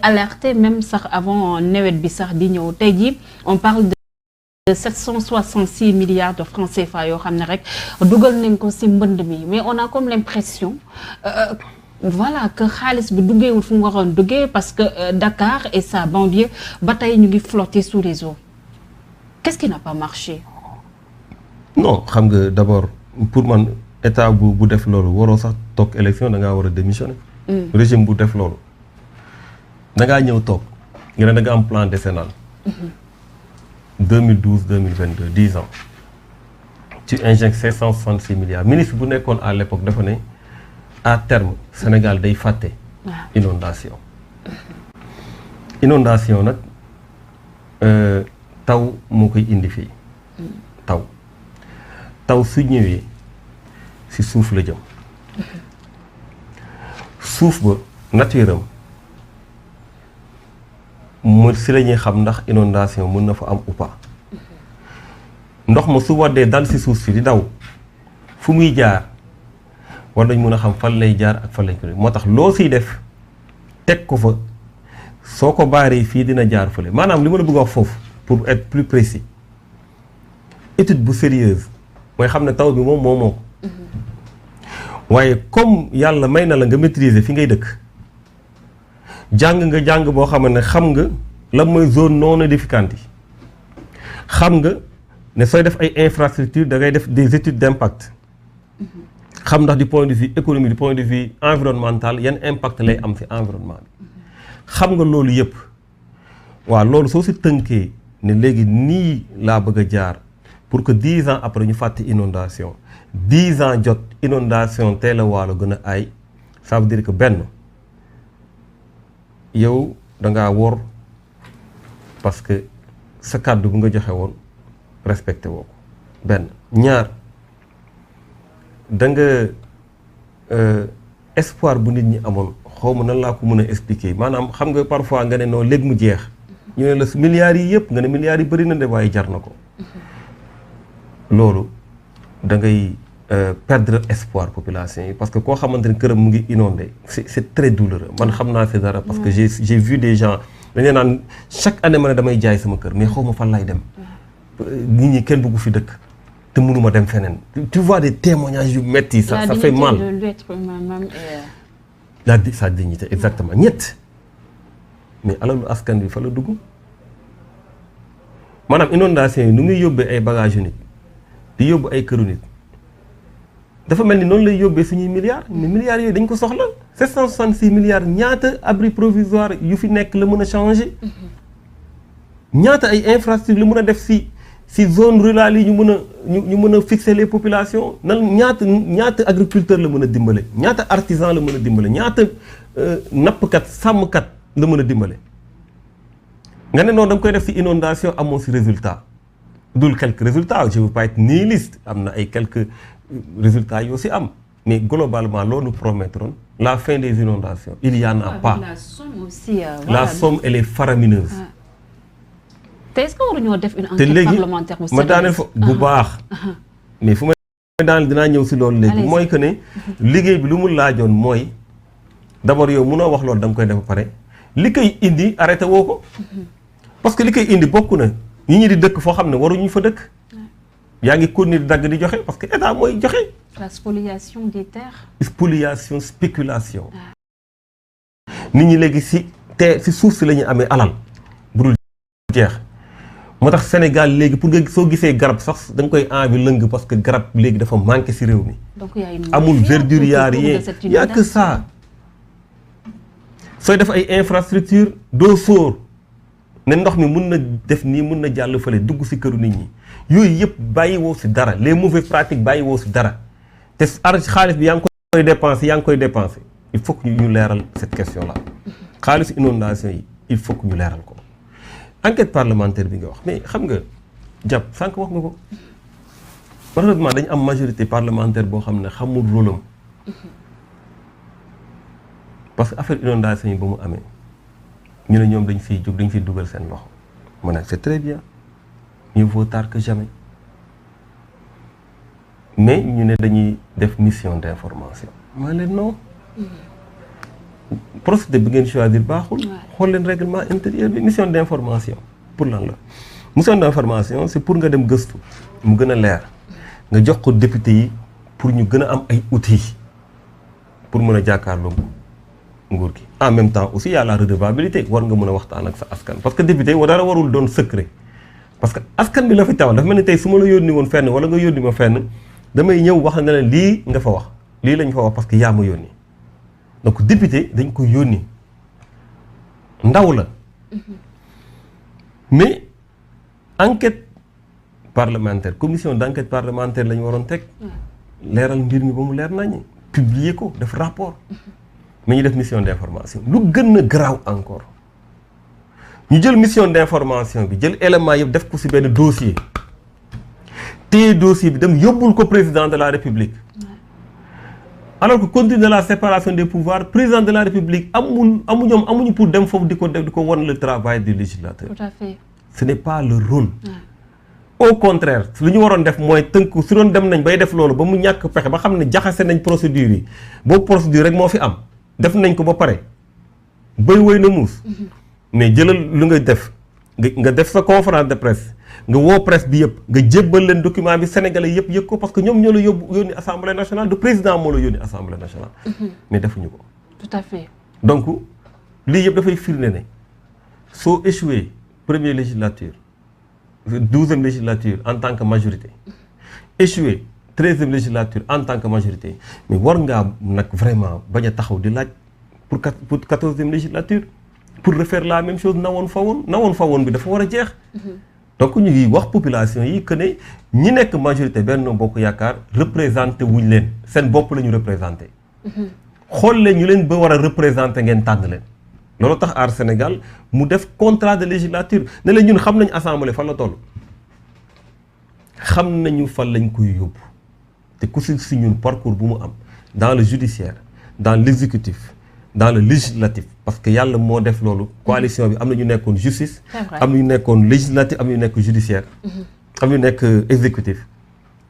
alerté même sax avant nawet bi sax di ñëw tey jii on parle de 766 milliards de francs CFA yoo xam ne rek dugal nañ ko ci mbënd mi mais on a comme l'impression voilà que xaalis bi duggeewul fu mu waroon duggee parce que Dakar et sa banlieue ba tey ñu ngi flotter sous les eaux qu'est-ce qui n'a pas marché. non xam nga d'abord pour man état bu def loolu waroo sax toog élection da ngaa war a démissionner. régime bu def loolu da ngaa ñëw toog nga ne da nga am plan décennal. 2012 2022 10 ans tu injectes 766 milliards ministre bu nekkoon à l'époque dafa ne à terme Sénégal day fàtte. inondation inondation nag taw moo koy indi fii. taw su ñëwee ci suuf la jëm. suuf ba nature am mu ci la ñuy xam ndax inondation mën na fa am ou pas. ndox ma su waddee dal ci suuf si di daw fu muy jaar war nañ mën a xam fan lay jaar ak fan lañ ko def moo tax loo siy def teg ko fa soo ko baaree fii dina jaar fële maanaam li ma la bëgg a wax foofu pour être plus précis étude bu sérieuse mooy xam ne taw bi moom moo ko waaye comme yàlla may na la nga maîtriser fi ngay dëkk jàng boo xam ne xam nga lan mooy zone non aedificandi yi xam nga ne sooy def ay infrastructures da ngay def des études d'impact xam ndax du point de vue économique du point de vue environnemental yan impact lay am ci environnement bi xam nga loolu yëpp waaw loolu soo ci tënkee ne léegi nii laa bëgg a jaar pour que 10 ans après ñu fàtte inondation 10 ans jot inondation teel a waalo gën a aay ça veut dire que benn yow da ngaa wor parce que sa kàddu bu nga joxe woon respecté woo ko benn ñaar da nga espoir bu nit ñi amoon xaw ma nan laa ko mën a expliquer maanaam xam nga parfois nga ne non léegi mu jeex ñu ne la milliards yi yëpp nga ne milliards yi bëri na de waaye jar na ko loolu da ngay perdre espoir population yi parce que koo xamante ne këram mu ngi inondé c'est très douloureux man xam naa fi dara parce que j'ai vu des gens dañu naan chaque année ma ne damay jaay sama kër mais xaw ma fan lay dem nit ñi kenn bëggu fi dëkk te mënuma dem feneen tu vois des témoignages yu metti ça fait mal sa dignité exactement ñett mais alalu askan bi fa la dugg maanaam inondation yi nu muy yóbbee ay bagages yu nit di yóbbu ay këru nit dafa mel ni noonu lay yóbbee suñuy milliards mais milliards yooyu dañ ko soxla 766 milliards ñaata abri provisoire yu fi nekk la mën a changer ñaata ay infrastructures la mën a def si zone rurale yi ñu mën a fixer les populations nan ñaata agriculteur la mën a dimbale ñaata artisan la mën a dimbale ñaata nappkat sàmmkat la mën a dimbale nga ne noonu da nga koy def si inondation amoo si résultat dul quelques résultats je veux pas être nihiliste am na ay quelques résultats yoo si am mais globalement loolu promettroon la fin des inondations il y en a pas la somme aussi la somme elle est faramineuse te est-ce que waruñoo def une enquête parlementaire te léegi ma daaneel fa bu baax mais fu ma daaneel dinaa ñëw si loolu léegi mooy que ne liggéey bi lu mu laajoon mooy d'abord yow munoo wax loolu da nga koy def ba pare li koy indi arrêté woo ko parce que li koy indi bokk na ñi di dëkk foo xam ne waruñu fa dëkk yaa ngi continuer di dagg di joxe parce que état mooy joxe. la spoliation des terres. spoliation spéculation. nit ñi léegi si suuf si la ñuy amee alal bu dul jeex moo tax Sénégal léegi pour nga soo gisee garab sax da nga koy envie lëng parce que garab léegi dafa manqué si réew mi. donc y a une amul verdure y a rien y a que ça. sooy def ay infrastructure doo sóor ne ndox mi mun na def nii mun na jàll fële dugg si këru nit ñi yooyu yëpp bàyyiwoo si dara les mauvaises pratiques bàyyiwoo si dara te xaalis bi yaa ngi koy dépenser il faut que ñu leeral cette question là xaalis inondation yi il faut que ñu leeral ko enquête parlementaire bi nga wax mais xam nga jàpp sànq wax nga ko malheureusement dañu am majorité parlementaire boo xam ne xamul rôle am parce que affaire inondation yi ba mu amee ñu ne ñoom dañ siy jóg dañ siy dugal seen loxo ma ne c'est très bien mieux vaut tard que jamais mais ñu ne dañuy def mission d'information ma leen non procédé bi ngeen choisir baaxul. xool leen règlement intérieur bi mission d'information pour lan la. mission d'information c'est pour nga dem gëstu mu gën a leer nga jox ko député yi pour ñu gën a am ay outils pour mën a jàkkaarloo nguur gi. en même temps aussi y a la redevabilité war nga mën a waxtaan ak sa askan parce que député dara warul doon secret parce que askan bi la fi tawal dafa mel ni tey su ma la yónni woon fenn wala nga yónni ma fenn damay ñëw wax ne leen lii nga fa wax lii lañ fa wax parce que yaa ma yónni donc député dañ ko yónni ndaw la mais enquête parlementaire commission d'enquête parlementaire la ñu waroon teg leeral mbir mi ba mu leer nañu publier ko def rapport mais ñu def mission d'information lu gën a garaaw encore ñu jël mission d'information bi jël élément yëpp def ko ci benn dossier téye dossier bi dem yóbbul ko président de la république alors que compte tenu de la séparation des pouvoirs président de la république amuñu pour dem foofu di ko won le travail du législateur. Tout à fait. Ce n'est pas le rôle. Au contraire lu ñu waroon def mooy tënk su doon dem nañ bay def loolu ba mu ñàkk pexe ba xam ne jaxase nañ procédure yi boobu procédure rek moo fi am def nañ ko ba pare bay wëy na muus mais jëlal lu nga def nga def sa conférence de presse nga woo presse bi yëpp nga jébbal leen document bi sénégalais yëpp yëg ko parce que ñoom ñoo la yónni assemblée nationale du président moo la yónni assemblée nationale mais defuñu ko. Tout à fait. donc lii yëpp dafay firnde ne soo échoué première législature 12e législature en tant que majorité échoué 13e législature en tant que majorité mais war ngaa nag vraiment bañ a taxaw di laaj pour 14e législature pour refaire la même chose nawoon fa woon bi dafa war a jeex. donc ñu ngi wax population yi que ne ñi nekk majorité Benno Bokk Yaakaar représenté wuñ leen seen bopp la ñu représenté. xool leen ñu leen ba war a représenté ngeen tànn leen. loolu tax Aar Sénégal mu def contrat de législature ne la ñun xam nañu assemblée fan la toll xam nañu fan lañ koy yóbbu te ku si ñun parcours bu mu am dans le judiciaire dans l'exécutif dans le législatif parce que yàlla moo def loolu coalition bi am na ñu nekkoon justice am na ñu nekkoon législatif am na ñu nekk judiciaire am ñu nekk exécutif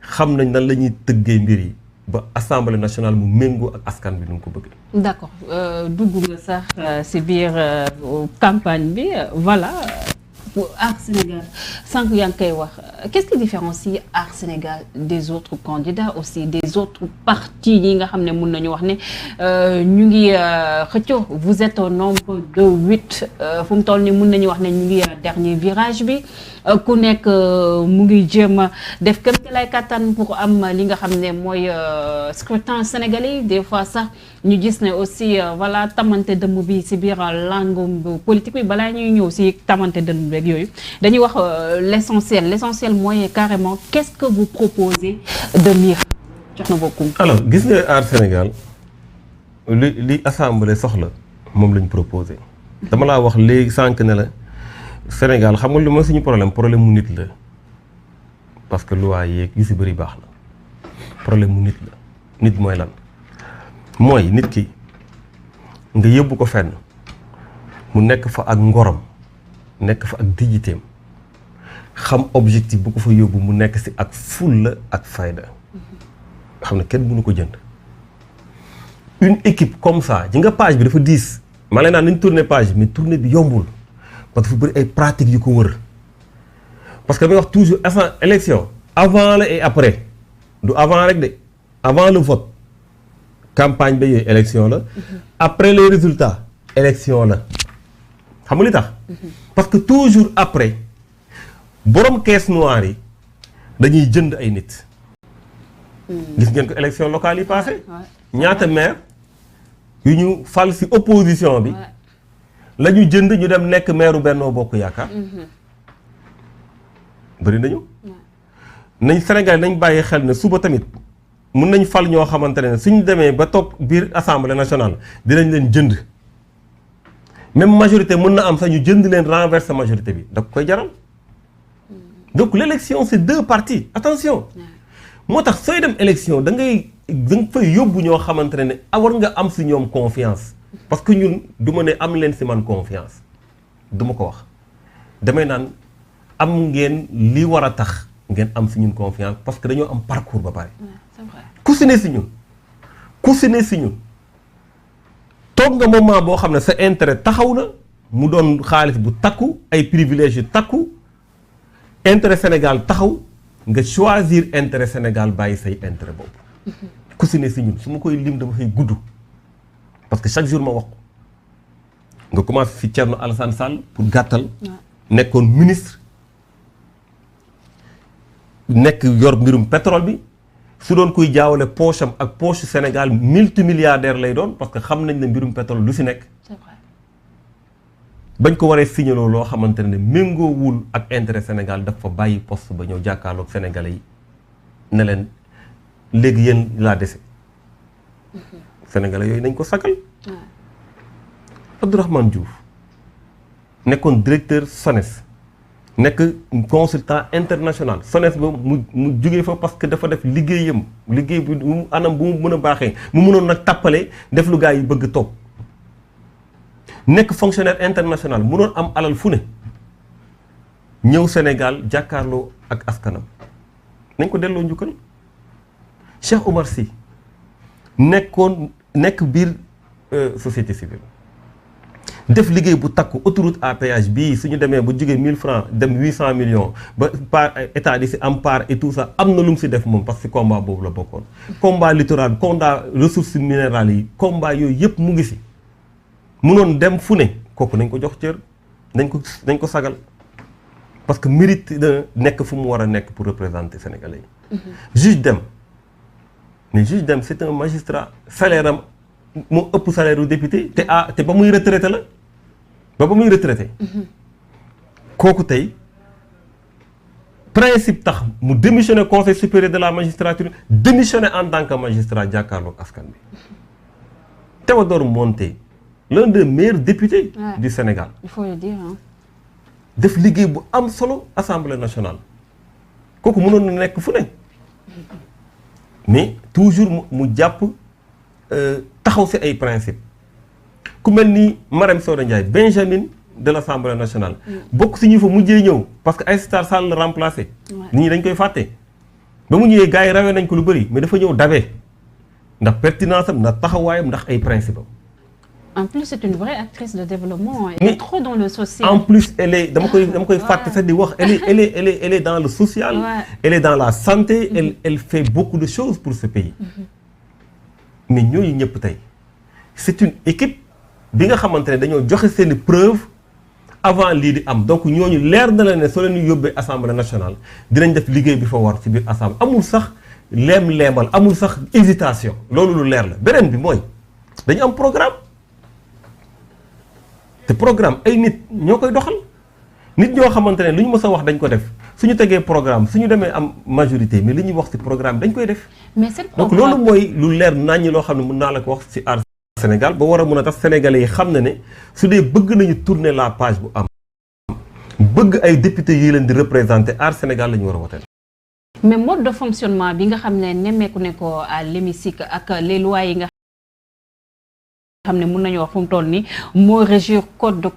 xam nañ nan la ñuy tëggee mbir yi ba assemblée nationale mu méngoo ak askan bi nu mu ko bëgg. d'accord dugg nga sax ci biir campagne bi voilà Aar Sénégal sànq yaa ngi koy wax qu'est-ce qui différencie Aar Sénégal des autres candidats aussi des autres partis yi nga xam ne mun nañu wax ne ñu ngi xëccoo vous êtes au nombre de 8 fu mu toll nii mun nañu wax ne ñu ngi dernier virage bi ku nekk mu ngi jéem a def kéem lay kattan pour am li nga xam ne mooy scrutin sénégalais des fois sax ñu gis ne aussi voilà tamante dëmm bi ci biir langue politique bi balaa ñuy ñëw ci tamante dëmm beeg yooyu dañuy wax l'essentiel mooy carrément qu'est-ce que vous proposez de mieux jox na bokkum. alors gis nga Aar Sénégal li assemblée soxla moom lañ proposé dama laa wax léegi sànq ne la Sénégal xam nga lu ma suñu problème mu nit la parce que loi yeeg yu ci bëri baax na problème mu nit la nit mooy lan mooy nit ki nga yóbbu ko fenn mu nekk fa ak ngorom nekk fa ak dignitéem xam objectif bu ko fa yóbbu mu nekk ci ak fulla ak fayda xam ne kenn mënu ko jënd une équipe comme ça ji nga page bi dafa diis maa leen naan nañ tourner page mais tourner bi yombul parce que dafa bëri ay pratiques yu ko wër parce que damay wax toujours élection avant la et après du avant rek de avant le vote campagne ba yooyu élection la après les résultats élection la xam nga li tax parce que toujours après borom caisse noire yi dañuy jënd ay nit gis ngeen ko élection locale yi passé ñaata maire yu ñu fal ci opposition bi la ñu jënd ñu dem nekk maire Benno Bokk Yaakaar bëri nañu nañ Sénégal nañ bàyyi xel ne suba tamit mun nañ fal ñoo xamante ne suñ demee ba toog biir assemblée nationale dinañ leen jënd même majorité mën na am sax ñu jënd leen renverser majorité bi da koy jaral donc l'élection c'est 2 parties attention moo tax sooy dem élection da nga fay yóbbu ñoo xamante ne war nga am ci ñoom confiance parce que ñun du ma ne am leen ci man confiance du ma ko wax damay naan am ngeen li war a tax ngeen am ci ñun confiance parce que dañoo am parcours ba pare ku ci ne ci ñun toog nga moment boo xam ne sa intérêt taxaw na mu doon xaalis bu takku ay privilèges yu takku intérêt Sénégal taxaw nga choisir intérêt Sénégal bàyyi say intérêt boobu. ku si ne si ñun su ma koy lim dama fay gudd parce que chaque jour ma wax ko nga commencé si Thierno Alassane Sall pour gàttal. nekkoon ministre nekk yor mbirum pétrole bi su doon kuy jaawale poche am ak poche Sénégal multimilliardaire lay doon parce que xam nañ ne mbirum pétrole lu si nekk. c'est vrai. bañ ko waree signaloo loo xamante ne méngoowul ak intérêt Sénégal dafa bàyyi poste ba ñëw jàkkaarloog Sénégalais yi ne leen léegi yéen laa dese. Sénégalais yooyu nañ ko sagal. Abdourahmane Diouf nekkoon directeur SONES nekk consultant international SONES ba mu jugee fa parce que dafa def liggéey bu anam bu mu mën a baaxee mu mënoon nag tàppale def lu gaa yi bëgg toog nekk fonctionnaire international mënoon am alal fu ne ñëw Sénégal jàkkaarloo ak askanam nañ ko delloo njukkal. Cheikh Oumar Sy nekk biir société civile def liggéey bu takku autoroute à péage bii suñu demee ba jógee 1000 francs dem 800 millions ba par état di si am part et tout ça am na lu mu si def moom parce que combat boobu la bokkoon. combat littoral combat ressources minérales yi combat yooyu yëpp mu ngi si munoon dem fu ne kooku nañ ko jox cër nañ ko sagal parce que mérite na nekk fu mu war a nekk pour représenter Sénégalais yi. Juge Dème mais Juge Dème c'est un magistrat salaire am moo ëpp salaire u député te ba muy retraité la ba muy retraité kooku tey principe tax mu démissionné conseil supérieur de la magistrature démissionné en tant que magistrat jàkkaarloog askan bi. Théodore Monteil l'un des meilleurs députés du Sénégal. Il faut le dire hein. def liggéey bu am solo assemblée nationale kooku mënoon na nekk fu ne mais toujours mu jàpp taxaw si ay principe ku mel ni Marème Soda Ndiaye Benjamin de l'Assemblée nationale bokk si ñu fa mujjee ñëw parce que Aïssata Tall Sall la remplacé nit ñi dañ koy fàtte ba mu ñëwee gars yi rawee nañ ko lu bëri mais dafa ñëw dabee ndax pertinence am ndax taxawaayam ndax ay principe am. En plus, c'est une vraie actrice de développement. Elle est trop dans le social. En plus, elle est, dama koy fàtte sax di wax, elle est dans le social, elle est dans la santé, elle fait beaucoup de choses pour ce pays. Mais ñooñu ñëpp tey c'est une équipe bi nga xamante ne dañoo joxe seeni preuve avant lii di am donc ñooñu leer na la ne soo leen yóbbee assemblée nationale dinañ def liggéey bi fa war ci biir assemblée amul sax leem-leemal amul sax hésitation loolu lu leer la beneen bi mooy dañu am programme. te programme ay nit ñoo koy doxal nit ñoo xamante ne lu ñu mës a wax dañ ko def suñu tegee programme suñu demee am majorité mais li ñuy wax ci programme dañ koy def. mais seen donc loolu mooy lu leer naññ loo xam ne mën naa la ko wax ci Aar Sénégal ba war a mën a tax sénégalais yi xam ne su dee bëgg nañu tourner la page bu am bëgg ay députés yi leen di représenter Aar Sénégal la ñu war a woteel. mais mode de fonctionnement bi nga xam ne nemmeeku ne ko à l'hémicycle ak les lois yi nga xam ne mën nañu wax fu mu toll nii moo régir code de